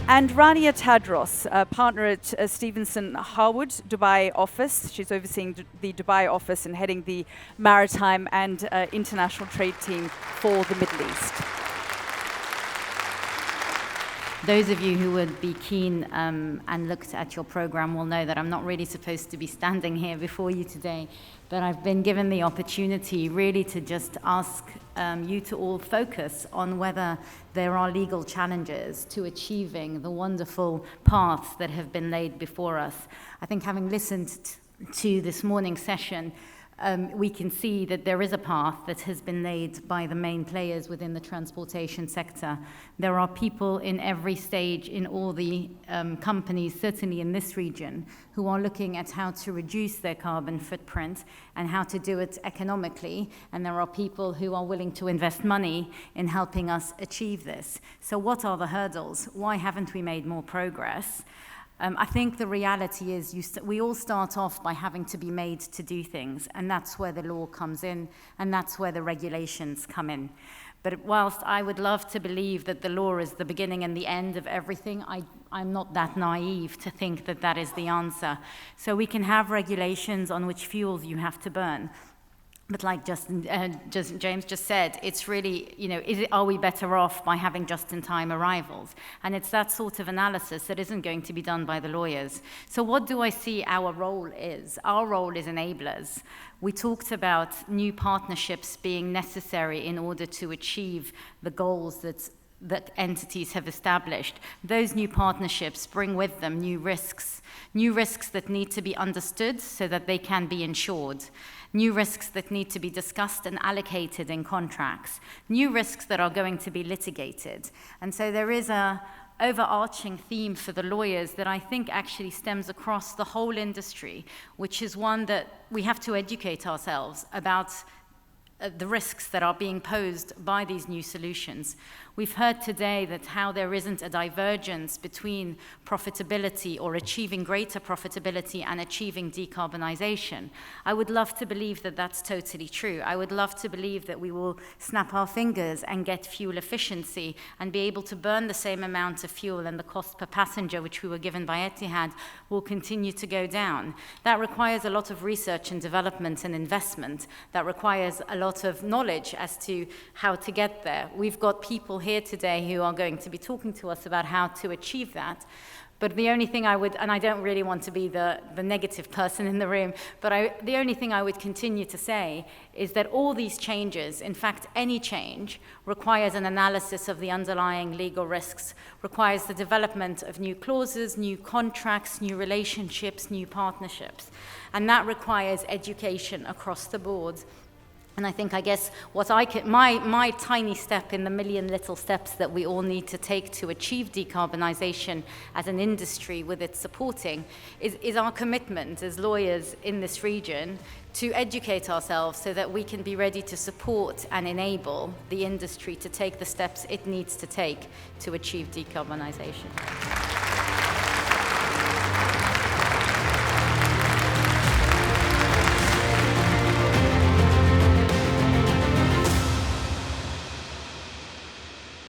And Rania Tadros, partner at Stephenson Harwood Dubai office. She's overseeing the Dubai office and heading the Maritime and International Trade team for the Middle East. Those of you who would be keen and looked at your program will know that I'm not really supposed to be standing here before you today, but I've been given the opportunity really to just ask you to all focus on whether there are legal challenges to achieving the wonderful paths that have been laid before us. I think having listened to this morning's session, we can see that there is a path that has been laid by the main players within the transportation sector. There are people in every stage in all the companies, certainly in this region, who are looking at how to reduce their carbon footprint and how to do it economically. And there are people who are willing to invest money in helping us achieve this. So what are the hurdles? Why haven't we made more progress? I think the reality is we all start off by having to be made to do things, and that's where the law comes in, and that's where the regulations come in. But whilst I would love to believe that the law is the beginning and the end of everything, I'm not that naive to think that that is the answer. So we can have regulations on which fuels you have to burn. But like James just said, it's really, are we better off by having just-in-time arrivals? And it's that sort of analysis that isn't going to be done by the lawyers. So what do I see our role is? Our role is enablers. We talked about new partnerships being necessary in order to achieve the goals that entities have established. Those new partnerships bring with them new risks that need to be understood so that they can be insured, new risks that need to be discussed and allocated in contracts, new risks that are going to be litigated. And so there is a overarching theme for the lawyers that I think actually stems across the whole industry, which is one that we have to educate ourselves about the risks that are being posed by these new solutions. We've heard today that how there isn't a divergence between profitability or achieving greater profitability and achieving decarbonization. I would love to believe that that's totally true. I would love to believe that we will snap our fingers and get fuel efficiency and be able to burn the same amount of fuel, and the cost per passenger, which we were given by Etihad, will continue to go down. That requires a lot of research and development and investment. That requires a lot of knowledge as to how to get there. We've got people here today who are going to be talking to us about how to achieve that. But the only thing I would, and I don't really want to be the negative person in the room, but the only thing I would continue to say is that all these changes, in fact, any change, requires an analysis of the underlying legal risks, requires the development of new clauses, new contracts, new relationships, new partnerships. And that requires education across the board. And I guess what my tiny step in the million little steps that we all need to take to achieve decarbonization as an industry with its supporting is our commitment as lawyers in this region to educate ourselves so that we can be ready to support and enable the industry to take the steps it needs to take to achieve decarbonization.